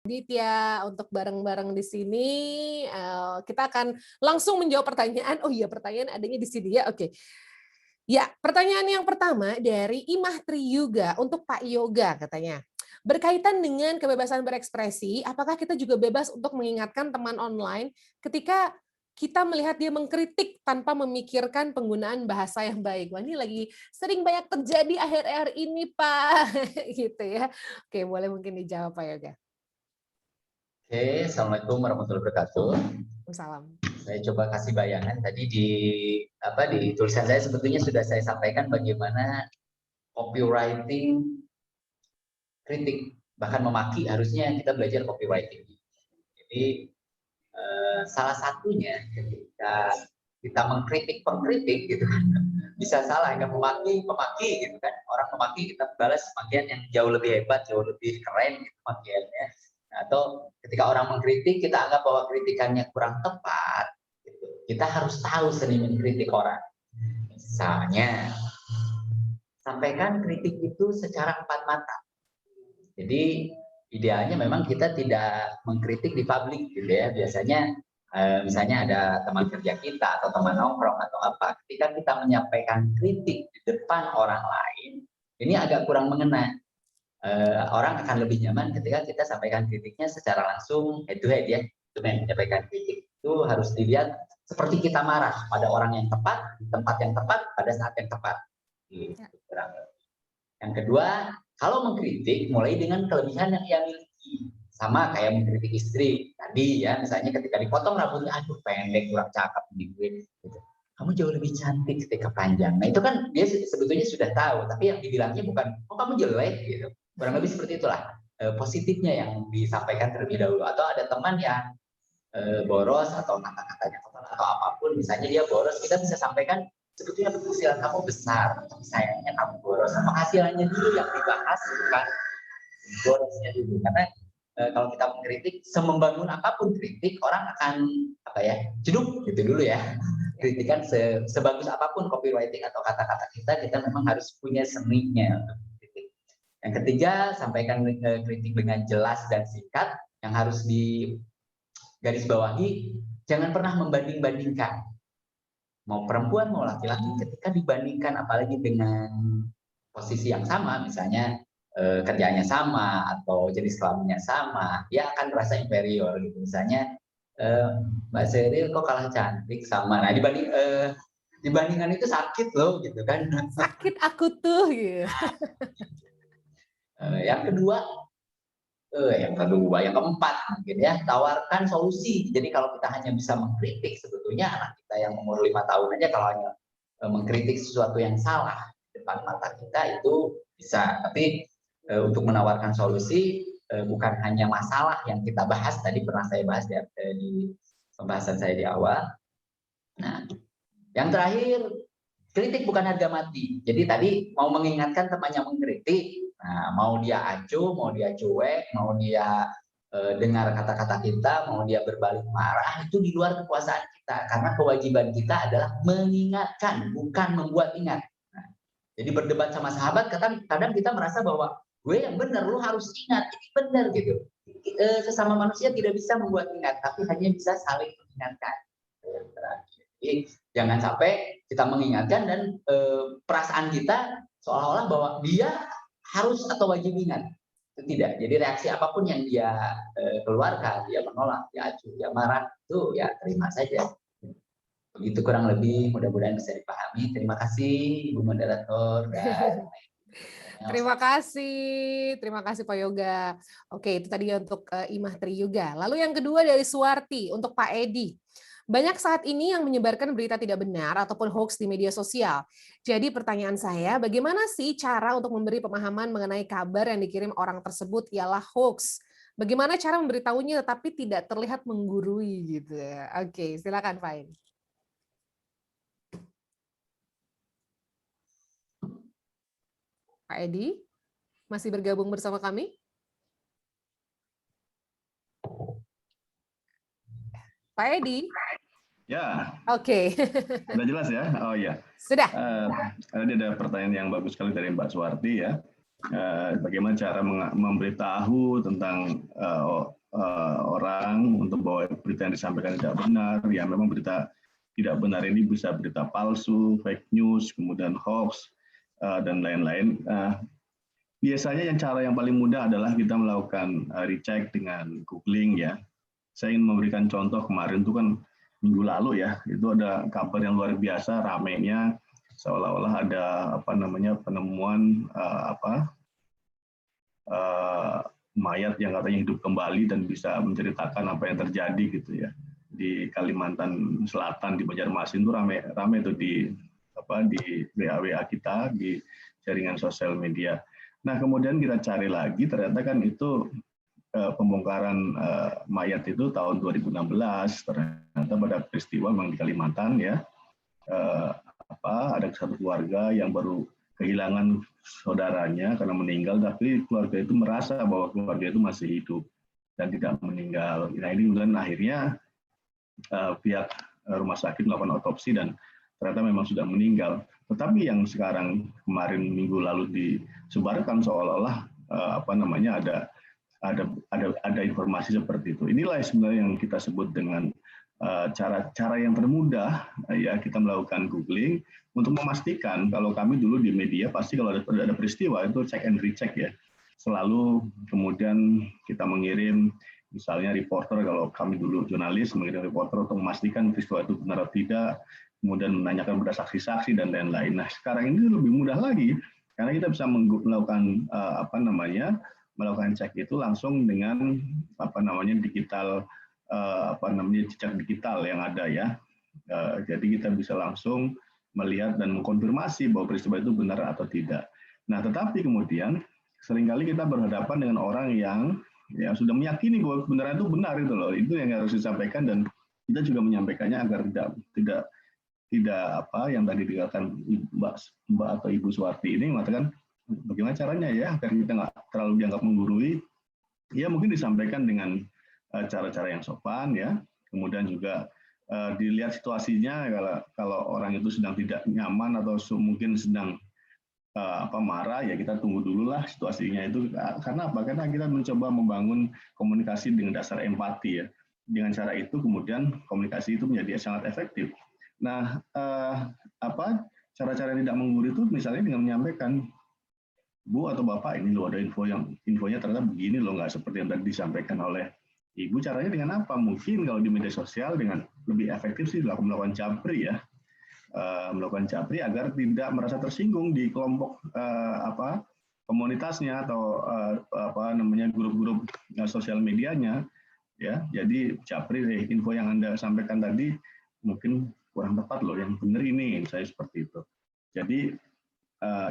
Ditya untuk bareng-bareng di sini. Kita akan langsung menjawab pertanyaan. Oh iya, pertanyaan adanya di sini ya. Oke. Ya, pertanyaan yang pertama dari Imah Triyuga untuk Pak Yoga katanya. Berkaitan dengan kebebasan berekspresi, apakah kita juga bebas untuk mengingatkan teman online ketika kita melihat dia mengkritik tanpa memikirkan penggunaan bahasa yang baik? Wah, ini lagi sering banyak terjadi akhir-akhir ini, Pak. Gitu ya. Oke, boleh mungkin dijawab Pak Yoga. Oke, Assalamualaikum warahmatullahi wabarakatuh. Salam. Saya coba kasih bayangan tadi di tulisan saya sebetulnya sudah saya sampaikan bagaimana copywriting kritik bahkan memaki harusnya kita belajar copywriting. Jadi salah satunya ketika kita mengkritik pengkritik gitu kan bisa salah, nggak memaki gitu kan, orang memaki kita balas makian yang jauh lebih hebat, jauh lebih keren gitu makiannya. Atau ketika orang mengkritik kita anggap bahwa kritikannya kurang tepat gitu. Kita harus tahu seni mengkritik orang. Misalnya sampaikan kritik itu secara empat mata. Jadi idealnya memang kita tidak mengkritik di publik gitu ya. Biasanya misalnya ada teman kerja kita atau teman nongkrong atau apa, ketika kita menyampaikan kritik di depan orang lain, ini agak kurang mengena. Orang akan lebih nyaman ketika kita sampaikan kritiknya secara langsung head to head ya. Itu menyampaikan kritik itu harus dilihat seperti kita marah pada orang yang tepat, di tempat yang tepat, pada saat yang tepat. Gitu. Yang kedua, kalau mengkritik mulai dengan kelebihan yang ia miliki. Sama kayak mengkritik istri tadi ya, misalnya ketika dipotong rambutnya, aduh pendek, kurang cakep di gue. Gitu. Kamu jauh lebih cantik ketika panjang. Nah itu kan dia sebetulnya sudah tahu, tapi yang dibilangnya bukan, oh kamu jelek gitu. Kurang lebih seperti itulah positifnya yang disampaikan terlebih dahulu. Atau ada teman yang boros atau kata-katanya kotor atau apapun, misalnya dia boros, kita bisa sampaikan sebetulnya penghasilan kamu besar, tapi sayangnya kamu boros. Penghasilannya dulu yang dibahas, bukan borosnya dulu. Karena kalau kita mengkritik, semembangun apapun kritik, orang akan jeduk gitu dulu ya. Kritikan sebagus apapun copywriting atau kata-kata kita memang harus punya seninya untuk kritik. Yang ketiga, sampaikan kritik dengan jelas dan singkat. Yang harus digarisbawahi, jangan pernah membanding-bandingkan. Mau perempuan, mau laki-laki, ketika dibandingkan apalagi dengan posisi yang sama, misalnya kerjaannya sama atau jenis kelaminnya sama, dia akan merasa inferior gitu. Misalnya Mbak Seril kok kalah cantik sama, nah dibandingkan itu sakit loh gitu kan. Sakit aku tuh gitu. Yang keempat mungkin ya, tawarkan solusi. Jadi kalau kita hanya bisa mengkritik, sebetulnya anak kita yang umur 5 tahun aja kalau hanya mengkritik sesuatu yang salah di depan mata kita itu bisa. Tapi untuk menawarkan solusi bukan hanya masalah yang kita bahas tadi, pernah saya bahas di pembahasan saya di awal. Nah, yang terakhir, kritik bukan harga mati. Jadi tadi mau mengingatkan teman yang mengkritik, nah, mau dia acuh, mau dia cuek, mau dia dengar kata-kata kita, mau dia berbalik marah, itu di luar kekuasaan kita. Karena kewajiban kita adalah mengingatkan, bukan membuat ingat. Nah, jadi berdebat sama sahabat, kadang kita merasa bahwa gue yang benar, lu harus ingat, ini benar gitu. Sesama manusia tidak bisa membuat ingat, tapi hanya bisa saling mengingatkan. Jadi jangan sampai kita mengingatkan dan perasaan kita seolah-olah bahwa dia harus atau wajib ingat. Itu tidak. Jadi reaksi apapun yang dia keluarkan, dia menolak, dia acuh, dia marah, itu ya terima saja. Begitu kurang lebih, mudah-mudahan bisa dipahami. Terima kasih Ibu Moderator. Terima kasih Pak Yoga. Oke, itu tadi untuk Imah Triyuga. Lalu yang kedua dari Suwarti untuk Pak Edi. Banyak saat ini yang menyebarkan berita tidak benar ataupun hoax di media sosial. Jadi pertanyaan saya, bagaimana sih cara untuk memberi pemahaman mengenai kabar yang dikirim orang tersebut ialah hoax? Bagaimana cara memberitahunya tetapi tidak terlihat menggurui gitu? Oke, silakan Pak Edi. Pak Edi, masih bergabung bersama kami? Pak Edi? Ya. Oke. Sudah jelas ya? Oh iya. Sudah. Tadi ada pertanyaan yang bagus sekali dari Mbak Suwarti ya. bagaimana cara memberitahu tentang orang untuk bahwa berita yang disampaikan tidak benar. Ya memang berita tidak benar ini bisa berita palsu, fake news, kemudian hoax, dan lain-lain. Biasanya cara yang paling mudah adalah kita melakukan recheck dengan googling ya. Saya ingin memberikan contoh kemarin itu kan minggu lalu ya, itu ada kabar yang luar biasa ramainya seolah-olah ada penemuan mayat yang katanya hidup kembali dan bisa menceritakan apa yang terjadi gitu ya di Kalimantan Selatan, di Banjarmasin itu ramai itu di WA kita, di jaringan sosial media. Nah kemudian kita cari lagi, ternyata kan itu pembongkaran mayat itu tahun 2016, ternyata pada peristiwa memang di Kalimantan ya, ada satu keluarga yang baru kehilangan saudaranya karena meninggal, tapi keluarga itu merasa bahwa keluarga itu masih hidup dan tidak meninggal. Nah ini kemudian akhirnya pihak rumah sakit melakukan otopsi dan ternyata memang sudah meninggal. Tetapi yang sekarang kemarin minggu lalu disebarkan seolah-olah ada informasi seperti itu. Inilah sebenarnya yang kita sebut dengan cara yang termudah ya, kita melakukan googling untuk memastikan. Kalau kami dulu di media pasti kalau ada peristiwa itu check and recheck ya, selalu kemudian kita mengirim misalnya reporter, kalau kami dulu jurnalis mengirim reporter untuk memastikan peristiwa itu benar atau tidak, kemudian menanyakan pada saksi-saksi dan lain-lain. Nah sekarang ini lebih mudah lagi karena kita bisa melakukan melakukan cek itu langsung dengan digital jejak digital yang ada ya. Jadi kita bisa langsung melihat dan mengkonfirmasi bahwa peristiwa itu benar atau tidak. Nah, tetapi kemudian seringkali kita berhadapan dengan orang yang sudah meyakini bahwa kebenaran itu benar itu loh. Itu yang harus disampaikan dan kita juga menyampaikannya agar tidak yang tadi dikatakan Mbak atau Ibu Suwarti ini mengatakan bagaimana caranya ya agar kita nggak terlalu dianggap menggurui. Ya mungkin disampaikan dengan cara-cara yang sopan ya, kemudian juga dilihat situasinya, kalau orang itu sedang tidak nyaman atau mungkin sedang marah ya kita tunggu dulu lah situasinya itu. Karena apa? Karena kita mencoba membangun komunikasi dengan dasar empati ya. Dengan cara itu kemudian komunikasi itu menjadi sangat efektif. Nah cara-cara tidak menggurui itu misalnya dengan menyampaikan, Bu atau Bapak ini loh ada infonya ternyata begini loh, nggak seperti yang tadi disampaikan oleh Ibu. Caranya dengan apa? Mungkin kalau di media sosial dengan lebih efektif sih melakukan japri ya, melakukan japri agar tidak merasa tersinggung di kelompok komunitasnya atau grup-grup sosial medianya ya. Jadi japri info yang Anda sampaikan tadi mungkin kurang tepat loh, yang benar ini saya seperti itu. Jadi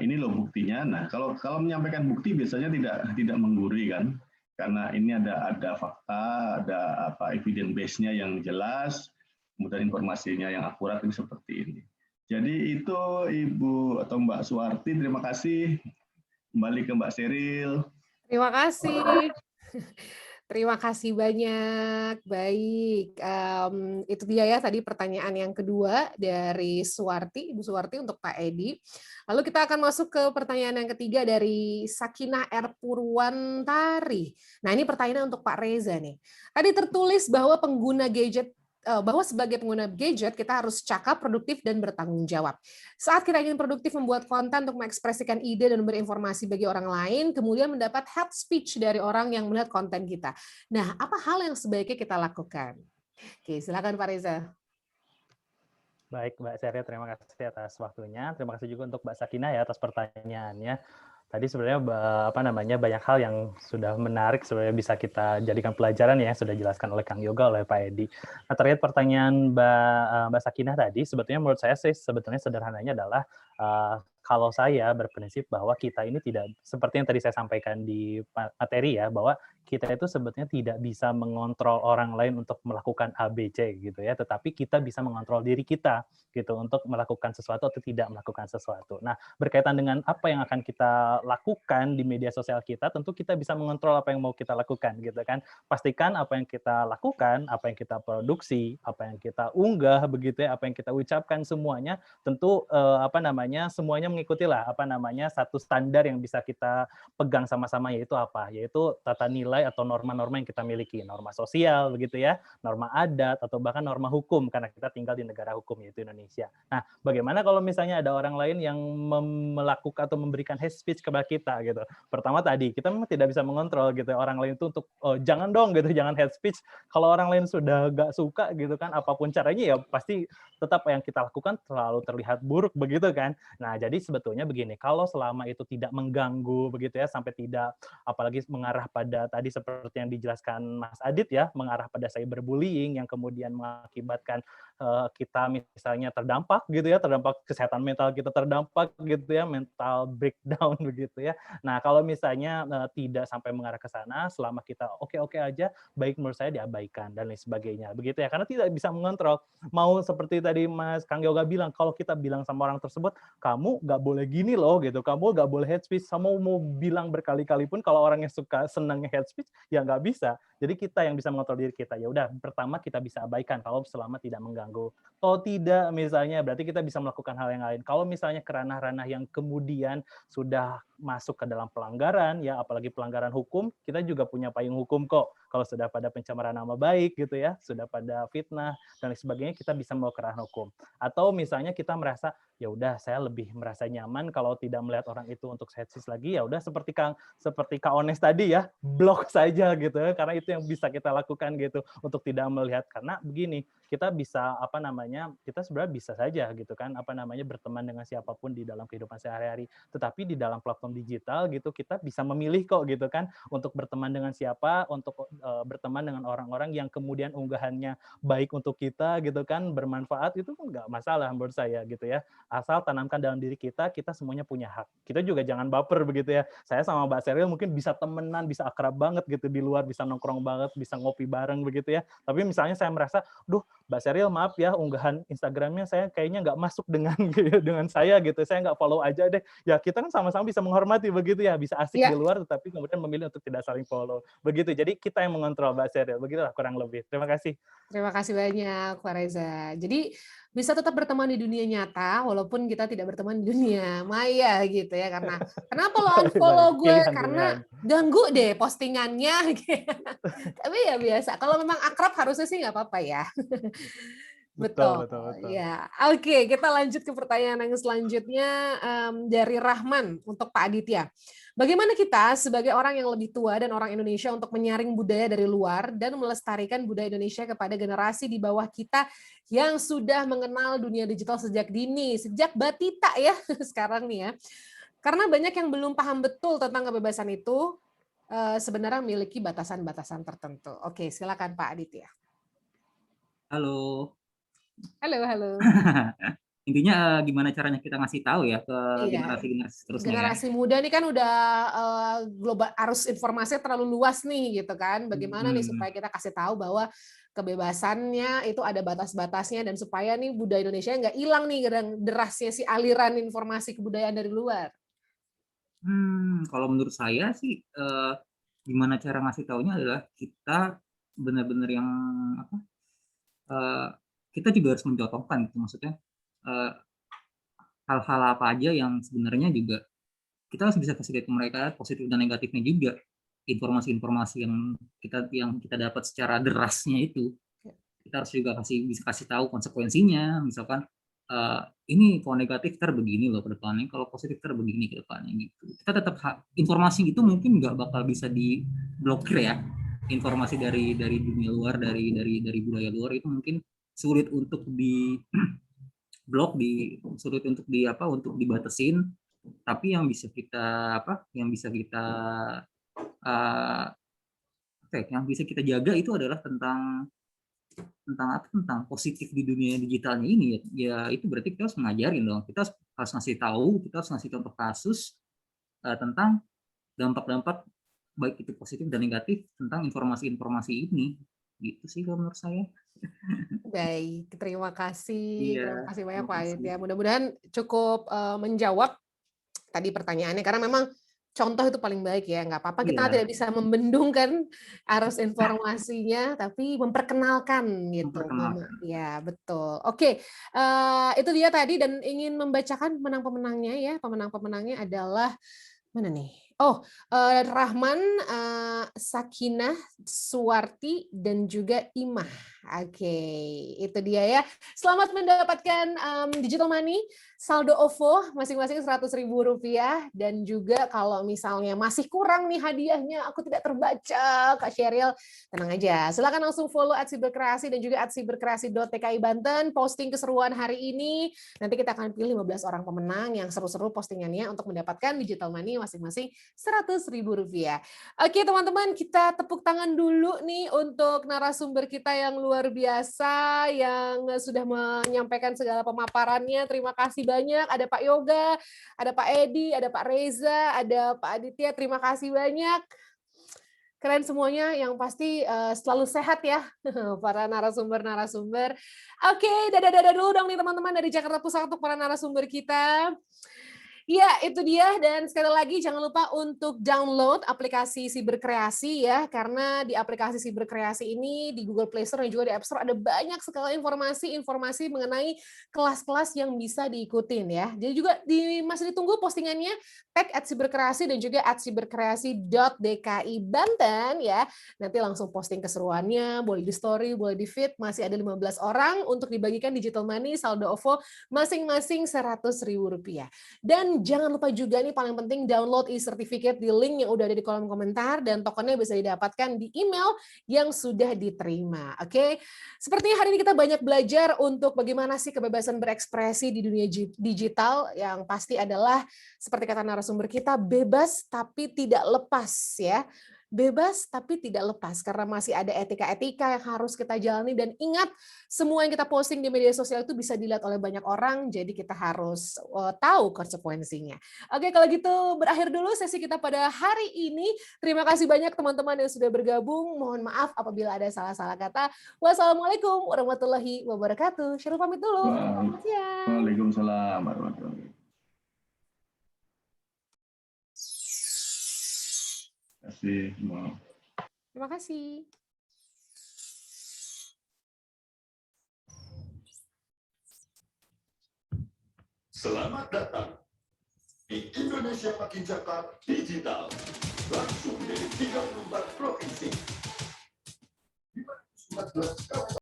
ini loh buktinya. Nah kalau menyampaikan bukti biasanya tidak menggurui kan. Karena ini ada fakta, ada evidence base-nya yang jelas, kemudian informasinya yang akurat ini seperti ini. Jadi itu Ibu atau Mbak Suwarti, terima kasih. Kembali ke Mbak Sheryl. Terima kasih. Terima kasih banyak. Baik, itu dia ya tadi pertanyaan yang kedua dari Suwarti, Ibu Suwarti untuk Pak Edi. Lalu kita akan masuk ke pertanyaan yang ketiga dari Sakinah R. Purwantari. Nah ini pertanyaan untuk Pak Reza nih. Tadi tertulis bahwa bahwa sebagai pengguna gadget kita harus cakap, produktif, dan bertanggung jawab. Saat kita ingin produktif membuat konten untuk mengekspresikan ide dan berinformasi bagi orang lain, kemudian mendapat hate speech dari orang yang melihat konten kita. Nah, apa hal yang sebaiknya kita lakukan? Oke, silakan Pak Reza. Baik, Mbak Sheryl, terima kasih atas waktunya. Terima kasih juga untuk Mbak Sakinah ya atas pertanyaannya. Tadi sebenarnya banyak hal yang sudah menarik sebenarnya bisa kita jadikan pelajaran ya, yang sudah dijelaskan oleh Kang Yoga, oleh Pak Edi. Nah, terkait pertanyaan Mbak Sakinah tadi, sebetulnya menurut saya sih sebetulnya sederhananya adalah kalau saya berprinsip bahwa kita ini tidak seperti yang tadi saya sampaikan di materi ya, bahwa kita itu sebetulnya tidak bisa mengontrol orang lain untuk melakukan A, B, C gitu ya, tetapi kita bisa mengontrol diri kita gitu untuk melakukan sesuatu atau tidak melakukan sesuatu. Nah, berkaitan dengan apa yang akan kita lakukan di media sosial kita, tentu kita bisa mengontrol apa yang mau kita lakukan gitu kan. Pastikan apa yang kita lakukan, apa yang kita produksi, apa yang kita unggah begitu ya, apa yang kita ucapkan semuanya tentu namanya semuanya mengikutilah satu standar yang bisa kita pegang sama-sama, yaitu apa? Yaitu tata nilai atau norma-norma yang kita miliki, norma sosial begitu ya, norma adat atau bahkan norma hukum karena kita tinggal di negara hukum yaitu Indonesia. Nah, bagaimana kalau misalnya ada orang lain yang melakukan atau memberikan hate speech kepada kita gitu? Pertama tadi kita memang tidak bisa mengontrol gitu orang lain itu untuk jangan dong gitu, jangan hate speech. Kalau orang lain sudah gak suka gitu kan, apapun caranya ya pasti tetap yang kita lakukan selalu terlihat buruk begitu kan. Nah, jadi sebetulnya begini, kalau selama itu tidak mengganggu begitu ya, sampai tidak apalagi mengarah pada tadi seperti yang dijelaskan Mas Adit ya, mengarah pada cyberbullying yang kemudian mengakibatkan kita misalnya terdampak gitu ya, terdampak kesehatan mental kita terdampak gitu ya, mental breakdown begitu ya. Nah, kalau misalnya tidak sampai mengarah ke sana, selama kita oke-oke aja, baik menurut saya diabaikan dan lain sebagainya begitu ya, karena tidak bisa mengontrol. Mau seperti tadi Mas Kang Yoga bilang, kalau kita bilang sama orang tersebut, kamu nggak boleh gini loh gitu, kamu nggak boleh hate speech, kamu mau bilang berkali-kali pun kalau orang yang suka senang hate speech ya nggak bisa. Jadi kita yang bisa mengontrol diri kita. Ya udah, pertama kita bisa abaikan kalau selama tidak mengganggu. Kalau tidak misalnya berarti kita bisa melakukan hal yang lain. Kalau misalnya ke ranah-ranah yang kemudian sudah masuk ke dalam pelanggaran ya, apalagi pelanggaran hukum, kita juga punya payung hukum kok. Kalau sudah pada pencemaran nama baik gitu ya, sudah pada fitnah dan lain sebagainya, kita bisa membawa ke ranah hukum. Atau misalnya kita merasa ya udah saya lebih merasa nyaman kalau tidak melihat orang itu untuk hate speech lagi, ya udah seperti Kak Ones tadi ya, blok saja gitu ya, karena itu yang bisa kita lakukan gitu untuk tidak melihat. Karena begini, kita bisa kita sebenarnya bisa saja gitu kan berteman dengan siapapun di dalam kehidupan sehari-hari, tetapi di dalam platform digital gitu kita bisa memilih kok gitu kan untuk berteman dengan siapa, untuk berteman dengan orang-orang yang kemudian unggahannya baik untuk kita gitu kan, bermanfaat, itu pun nggak masalah menurut saya gitu ya. Asal tanamkan dalam diri kita semuanya punya hak. Kita juga jangan baper begitu ya. Saya sama Mbak Sheryl mungkin bisa temenan, bisa akrab banget gitu di luar, bisa nongkrong banget, bisa ngopi bareng begitu ya. Tapi misalnya saya merasa, duh Mbak Sheryl maaf ya, unggahan Instagramnya saya kayaknya nggak masuk dengan saya gitu, saya nggak follow aja deh. Ya kita kan sama-sama bisa menghormati begitu ya, bisa asik di luar tetapi kemudian memilih untuk tidak saling follow. Begitu, jadi kita yang mengontrol Mbak Sheryl, begitulah kurang lebih. Terima kasih. Terima kasih banyak, Pak Reza. Jadi bisa tetap berteman di dunia nyata walaupun kita tidak berteman di dunia maya gitu ya. Karena kenapa lo unfollow gue? Karena ganggu deh postingannya. Tapi ya biasa. Kalau memang akrab harusnya sih nggak apa-apa ya. Betul. Ya, oke. Kita lanjut ke pertanyaan yang selanjutnya dari Rahman untuk Pak Aditya. Bagaimana kita sebagai orang yang lebih tua dan orang Indonesia untuk menyaring budaya dari luar dan melestarikan budaya Indonesia kepada generasi di bawah kita yang sudah mengenal dunia digital sejak dini, sejak batita ya sekarang nih ya. Karena banyak yang belum paham betul tentang kebebasan itu, sebenarnya memiliki batasan-batasan tertentu. Oke, silakan Pak Aditya. Halo. Halo. Intinya gimana caranya kita ngasih tahu ya ke generasi-generasi seterusnya. Generasi muda nih kan udah global, arus informasinya terlalu luas nih gitu kan. Bagaimana nih supaya kita kasih tahu bahwa kebebasannya itu ada batas-batasnya dan supaya nih budaya Indonesia nggak hilang nih derasnya si aliran informasi kebudayaan dari luar. Kalau menurut saya sih gimana cara ngasih taunya adalah kita benar-benar yang kita juga harus mencontohkan gitu, maksudnya hal-hal apa aja yang sebenarnya juga kita harus bisa kasih lihat ke mereka positif dan negatifnya juga, informasi-informasi yang kita dapat secara derasnya itu kita harus juga bisa kasih tahu konsekuensinya, misalkan ini kalau negatif begini loh ke depannya, kalau positif begini ke depannya gitu. Kita tetap informasi itu mungkin nggak bakal bisa diblokir ya, informasi dari dunia luar, dari budaya luar itu mungkin sulit untuk di blok, sulit untuk dibatasin, tapi yang bisa kita jaga itu adalah tentang positif di dunia digitalnya ini ya. Itu berarti kita harus mengajarin dong, kita harus ngasih tahu, kita harus ngasih contoh kasus tentang dampak-dampak baik itu positif dan negatif tentang informasi-informasi ini gitu sih kalau menurut saya. Baik, terima kasih. Terima kasih banyak Pak Aditya. Mudah-mudahan cukup menjawab tadi pertanyaannya, karena memang contoh itu paling baik ya, nggak apa-apa kita Iya. tidak bisa membendung kan arus informasinya, tapi memperkenalkan gitu. Memperkenalkan. Ya betul. Oke, itu dia tadi dan ingin membacakan pemenang-pemenangnya ya. Pemenang-pemenangnya adalah mana nih? Oh, Rahman, Sakinah, Suwarti, dan juga Imah. Oke, itu dia ya. Selamat mendapatkan digital money, saldo OVO masing-masing Rp100.000 dan juga kalau misalnya masih kurang nih hadiahnya, aku tidak terbaca, Kak Sheryl, tenang aja. Silakan langsung follow @siberkreasi dan juga @siberkreasi.tki Banten, posting keseruan hari ini. Nanti kita akan pilih 15 orang pemenang yang seru-seru postingannya untuk mendapatkan digital money masing-masing Rp100.000. Oke teman-teman, kita tepuk tangan dulu nih untuk narasumber kita yang luar biasa, yang sudah menyampaikan segala pemaparannya. Terima kasih banyak. Ada Pak Yoga, ada Pak Edi, ada Pak Reza, ada Pak Aditya. Terima kasih banyak. Keren semuanya, yang pasti selalu sehat ya para narasumber-narasumber. Oke, dadah-dadah dulu dong nih teman-teman dari Jakarta Pusat untuk para narasumber kita. Ya, itu dia. Dan sekali lagi jangan lupa untuk download aplikasi Siberkreasi ya, karena di aplikasi Siberkreasi ini di Google Play Store dan juga di App Store ada banyak sekali informasi mengenai kelas-kelas yang bisa diikutin ya. Jadi juga masih ditunggu postingannya, tag @siberkreasi dan juga @siberkreasi.dki Banten ya. Nanti langsung posting keseruannya, boleh di story, boleh di feed, masih ada 15 orang untuk dibagikan digital money saldo OVO masing-masing Rp100.000. Dan jangan lupa juga nih paling penting download e-certificate di link yang udah ada di kolom komentar dan tokennya bisa didapatkan di email yang sudah diterima. Oke. Sepertinya hari ini kita banyak belajar untuk bagaimana sih kebebasan berekspresi di dunia digital, yang pasti adalah seperti kata narasumber kita, bebas tapi tidak lepas ya. Bebas tapi tidak lepas karena masih ada etika-etika yang harus kita jalani, dan ingat semua yang kita posting di media sosial itu bisa dilihat oleh banyak orang, jadi kita harus tahu konsekuensinya. Oke, kalau gitu berakhir dulu sesi kita pada hari ini. Terima kasih banyak teman-teman yang sudah bergabung. Mohon maaf apabila ada salah-salah kata. Wassalamualaikum warahmatullahi wabarakatuh. Sheryl pamit dulu. Selamat siang. Waalaikumsalam warahmatullahi wabarakatuh. Terima kasih. Selamat datang di Indonesia Makin Cakap Digital, langsung dari 34 provinsi. 14